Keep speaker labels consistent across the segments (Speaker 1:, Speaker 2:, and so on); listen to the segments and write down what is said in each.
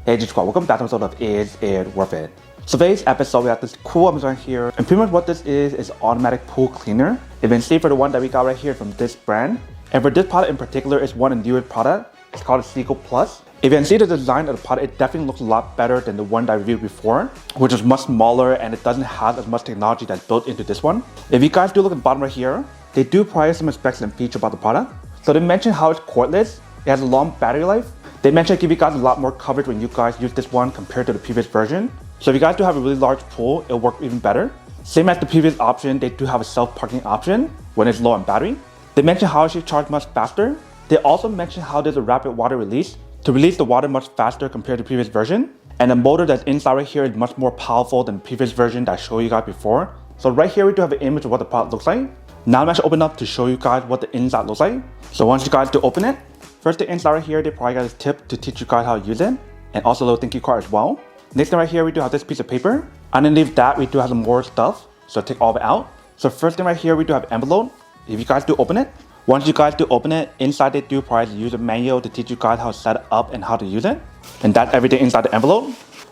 Speaker 1: Hey G Squad, welcome back to an episode of Is It Worth It? So today's episode we have this cool Amazon here, and pretty much what this is automatic pool cleaner. You can see for the one that we got right here from this brand. And for this product in particular, it's one of the newest product. It's called a Seagull Plus. If you can see the design of the product, it definitely looks a lot better than the one that I reviewed before, which is much smaller and it doesn't have as much technology that's built into this one. If you guys do look at the bottom right here, they do provide some specs and features about the product. So they mention how it's cordless, it has a long battery life. They mentioned give you guys a lot more coverage when you guys use this one compared to the previous version. So if you guys do have a really large pool, it'll work even better. Same as the previous option, they do have a self-parking option when it's low on battery. They mention how it should charge much faster. They also mention how there's a rapid water release to release the water much faster compared to the previous version. And the motor that's inside right here is much more powerful than the previous version that I showed you guys before. So right here we do have an image of what the product looks like. Now I'm actually open up to show you guys what the inside looks like. So once you guys do open it, first the inside right here, they provide guys a tip to teach you guys how to use it, and also a little thank you card as well. Next thing right here, we do have this piece of paper. Underneath that, we do have some more stuff. So take all of it out. So first thing right here, we do have an envelope. If you guys do open it, once you guys do open it, inside they do provide a user manual to teach you guys how to set it up and how to use it. And that's everything inside the envelope.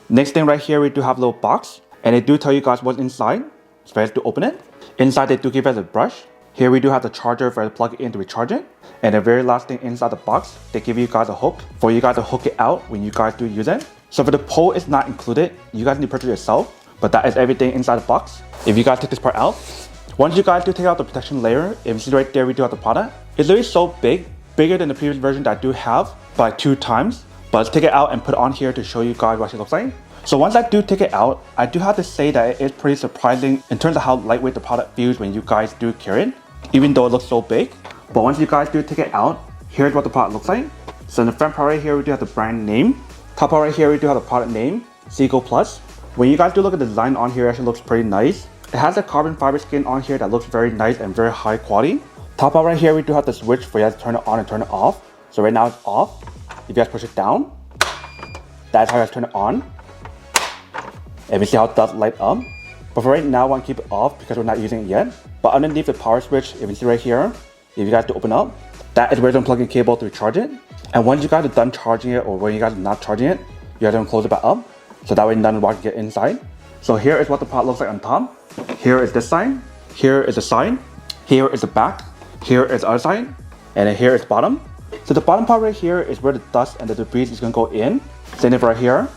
Speaker 1: Next thing right here, we do have a little box, and they do tell you guys what's inside. So let's do open it. Inside they do give us a brush. Here we do have the charger for you to plug it in to recharge it. And the very last thing inside the box, they give you guys a hook for you guys to hook it out when you guys do use it. So for the pole, it's not included. You guys need to purchase it yourself, but that is everything inside the box. If you guys take this part out, once you guys do take out the protection layer, if you see right there, we do have the product. It's literally so big, bigger than the previous version that I do have by 2 times. But let's take it out and put it on here to show you guys what it looks like. So once I do take it out, I do have to say that it is pretty surprising in terms of how lightweight the product feels when you guys do carry it, even though it looks so big. But once you guys do take it out, here's what the product looks like. So in the front part right here, we do have the brand name. Top part right here, we do have the product name, Seagull Plus. When you guys do look at the design on here, it actually looks pretty nice. It has a carbon fiber skin on here that looks very nice and very high quality. Top part right here, we do have the switch for you guys to turn it on and turn it off. So right now it's off. If you guys push it down, that's how you guys turn it on. And we see how it does light up. But for right now, I want to keep it off because we're not using it yet. But underneath the power switch, if you see right here, if you guys do open up, that is where you're plugging cable to recharge it. And once you guys are done charging it, or when you guys are not charging it, you guys can close it back up. So that way none of the water can get inside. So here is what the product looks like on top. Here is this side. Here is the side. Here is the back. Here is the other side. And then here is bottom. So the bottom part right here is where the dust and the debris is going to go in. Same thing right here.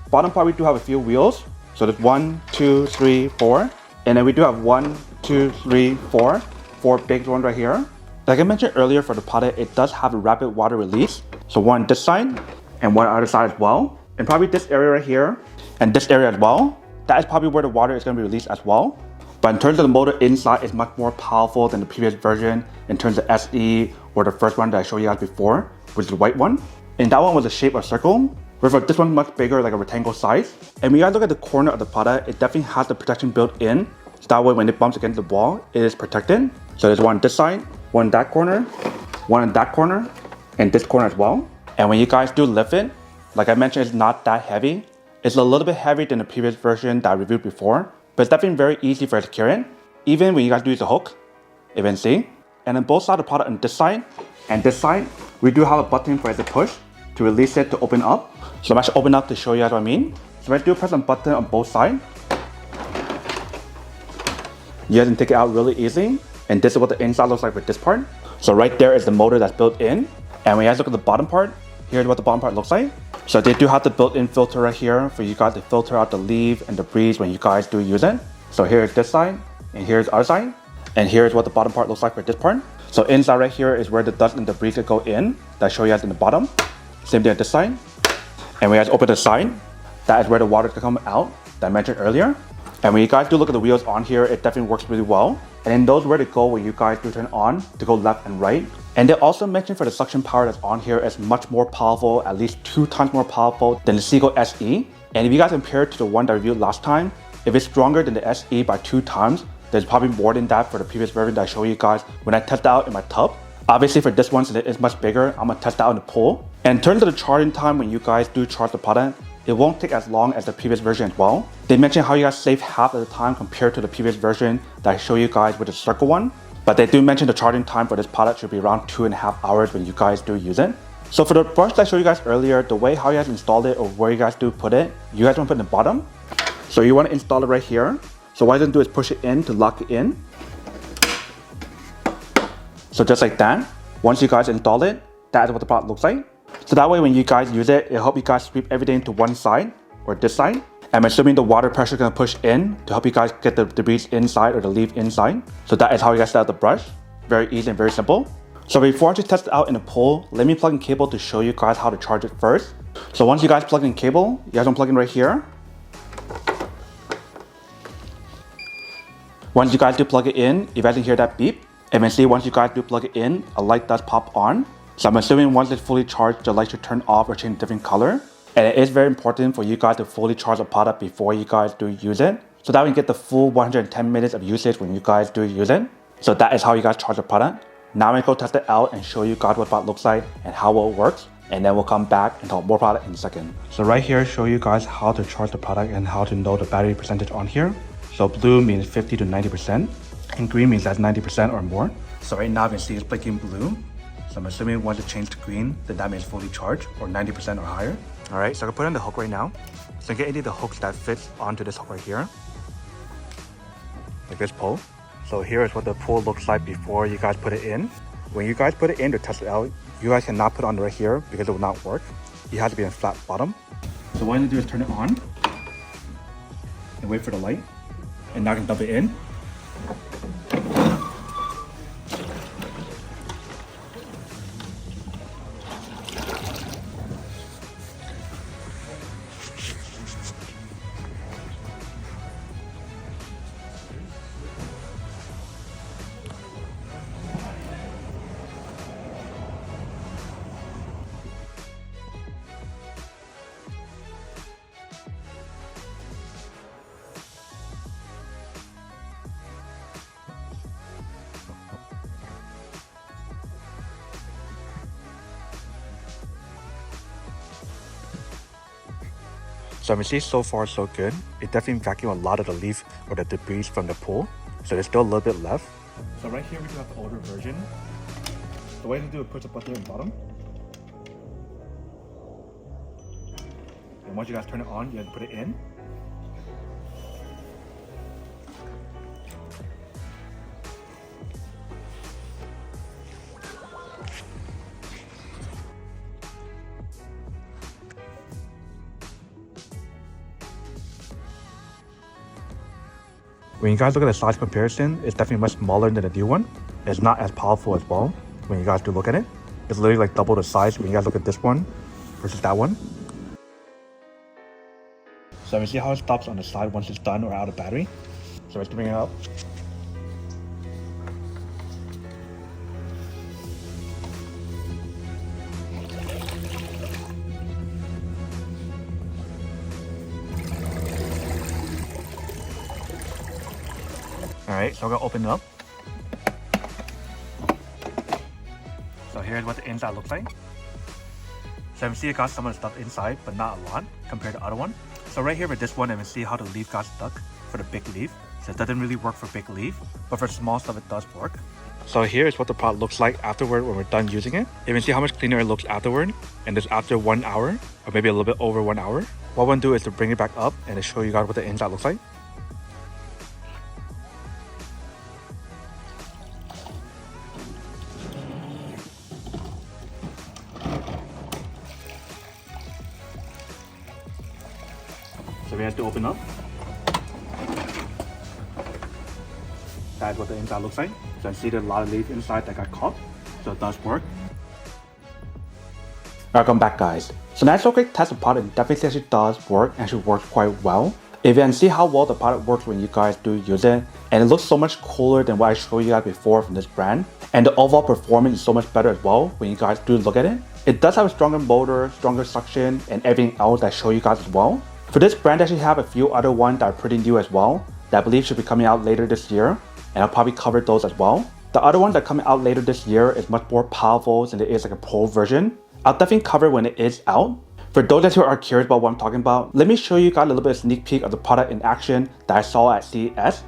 Speaker 1: Bottom part, we do have a few wheels. So there's 1, 2, 3, 4. And then we do have 1, 2, 3, 4. 4 big ones right here. Like I mentioned earlier for the product, it does have a rapid water release. So one this side and one other side as well. And probably this area right here and this area as well. That is probably where the water is going to be released as well. But in terms of the motor inside, it's much more powerful than the previous version in terms of SE or the first one that I showed you guys before, which is the white one. And that one was the shape of a circle. Whereas this one's much bigger, like a rectangle size. And when you guys look at the corner of the product, it definitely has the protection built in. So that way when it bumps against the wall, it is protected. So there's one on this side, one in that corner, one in that corner, and this corner as well. And when you guys do lift it, like I mentioned, it's not that heavy. It's a little bit heavier than the previous version that I reviewed before, but it's definitely very easy for it to carry it. Even when you guys do use the hook, if you can see. And on both sides of the product on this side and this side, we do have a button for it to push to release it to open up. So I'm actually open up to show you guys what I mean. So I do press a button on both sides. You guys can take it out really easy. And this is what the inside looks like with this part. So right there is the motor that's built in. And when you guys look at the bottom part, here's what the bottom part looks like. So they do have the built-in filter right here for you guys to filter out the leaf and debris when you guys do use it. So here's this side, and here's the other side. And here's what the bottom part looks like for this part. So inside right here is where the dust and debris could go in. That I show you guys in the bottom. Same thing at this side. And when you guys open the side, that is where the water can come out that I mentioned earlier. And when you guys do look at the wheels on here, it definitely works really well. And then those where to go when you guys do turn on to go left and right. And they also mentioned for the suction power that's on here is much more powerful, at least 2 times more powerful than the Seagull SE. And if you guys compare it to the one that I reviewed last time, if it's stronger than the SE by 2 times, there's probably more than that for the previous version that I showed you guys when I tested out in my tub. Obviously for this one, since it is much bigger, I'm gonna test out in the pool. And in terms of the charging time, when you guys do charge the product, it won't take as long as the previous version as well. They mentioned how you guys save half of the time compared to the previous version that I showed you guys with the circle one. But they do mention the charging time for this product should be around 2.5 hours when you guys do use it. So for the brush that I showed you guys earlier, the way how you guys installed it or where you guys do put it, you guys want to put it in the bottom. So you want to install it right here. So what you're going to do is push it in to lock it in. So just like that. Once you guys install it, that is what the product looks like. So that way when you guys use it, it'll help you guys sweep everything to one side or this side. I'm assuming the water pressure is going to push in to help you guys get the debris inside or the leaf inside. So that is how you guys set up the brush. Very easy and very simple. So before I just test it out in the pool, let me plug in cable to show you guys how to charge it first. So once you guys plug in cable, you guys want to plug in right here. Once you guys do plug it in, you guys can hear that beep. And then see, once you guys do plug it in, a light does pop on. So I'm assuming once it's fully charged, the light should turn off or change a different color. And it is very important for you guys to fully charge the product before you guys do use it. So that we can get the full 110 minutes of usage when you guys do use it. So that is how you guys charge the product. Now I'm going to go test it out and show you guys what the product looks like and how well it works. And then we'll come back and talk more product in a second. So right here, show you guys how to charge the product and how to know the battery percentage on here. So blue means 50 to 90%. And green means that's 90% or more. So right now you can see it's blinking blue. So I'm assuming once it changes to green, then that means fully charged or 90% or higher. All right, so I can put in the hook right now. So get any of the hooks that fits onto this hook right here. Like this pole. So here is what the pole looks like before you guys put it in. When you guys put it in to test it out, you guys cannot put it on right here because it will not work. You have to be in flat bottom. So what I'm gonna do is turn it on and wait for the light. And now I can dump it in. So you see so far so good. It definitely vacuumed a lot of the leaf or the debris from the pool. So there's still a little bit left. So right here we do have the older version. The way to do it, push the button at the bottom. And once you guys turn it on, you have to put it in. When you guys look at the size comparison, it's definitely much smaller than the new one. It's not as powerful as well when you guys do look at it. It's literally like double the size when you guys look at this one versus that one. So you see how it stops on the side once it's done or out of battery. So let's bring it up. Alright, so we're gonna open it up. So here's what the inside looks like. So you can see it got some of the stuff inside, but not a lot compared to the other one. So right here with this one, you can see how the leaf got stuck for the big leaf. So it doesn't really work for big leaf, but for small stuff it does work. So here's what the product looks like afterward when we're done using it. You can see how much cleaner it looks afterward, and this after 1 hour, or maybe a little bit over 1 hour. What I want to do is to bring it back up and to show you guys what the inside looks like. So we have to open up. That's what the inside looks like. So I see there's a lot of leaf inside that got caught. So it does work. Welcome back, guys. So that's a quick test of the product. Definitely actually does work and actually works quite well. If you can see how well the product works when you guys do use it, and it looks so much cooler than what I showed you guys before from this brand, and the overall performance is so much better as well when you guys do look at it. It does have a stronger motor, stronger suction, and everything else that I show you guys as well. For this brand, I actually have a few other ones that are pretty new as well, that I believe should be coming out later this year, and I'll probably cover those as well. The other ones that are coming out later this year is much more powerful than it is like a pro version. I'll definitely cover when it is out. For those who are curious about what I'm talking about, let me show you guys a little bit of a sneak peek of the product in action that I saw at CES.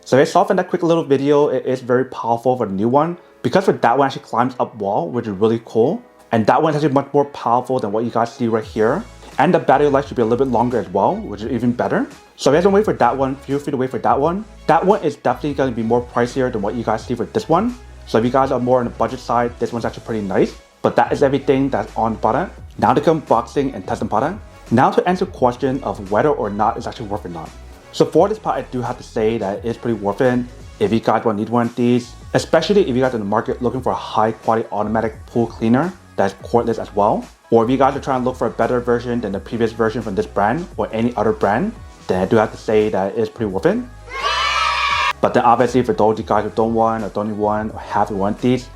Speaker 1: So based off in that quick little video, it is very powerful for the new one, because for that one actually climbs up wall, which is really cool. And that one is actually much more powerful than what you guys see right here. And the battery life should be a little bit longer as well, which is even better. So if you guys don't wait for that one, feel free to wait for that one. That one is definitely going to be more pricier than what you guys see for this one. So if you guys are more on the budget side, this one's actually pretty nice. But that is everything that's on the product. Now to come unboxing and testing product. Now to answer the question of whether or not it's actually worth it or not. So for this part, I do have to say that it is pretty worth it if you guys want to need one of these, especially if you guys are in the market looking for a high quality automatic pool cleaner that's cordless as well. Or if you guys are trying to look for a better version than the previous version from this brand or any other brand, then I do have to say that it is pretty worth it. But then obviously for those of you guys who don't want or don't need one or have one of these,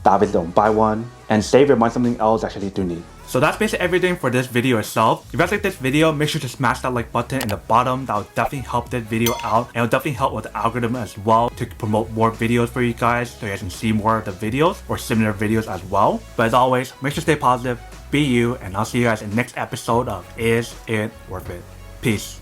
Speaker 1: obviously don't buy one and save your money on something else actually you do need. So that's basically everything for this video itself. If you guys like this video, make sure to smash that like button in the bottom. That will definitely help this video out, and it will definitely help with the algorithm as well to promote more videos for you guys so you guys can see more of the videos or similar videos as well. But as always, make sure to stay positive, be you, and I'll see you guys in the next episode of Is It Worth It? Peace.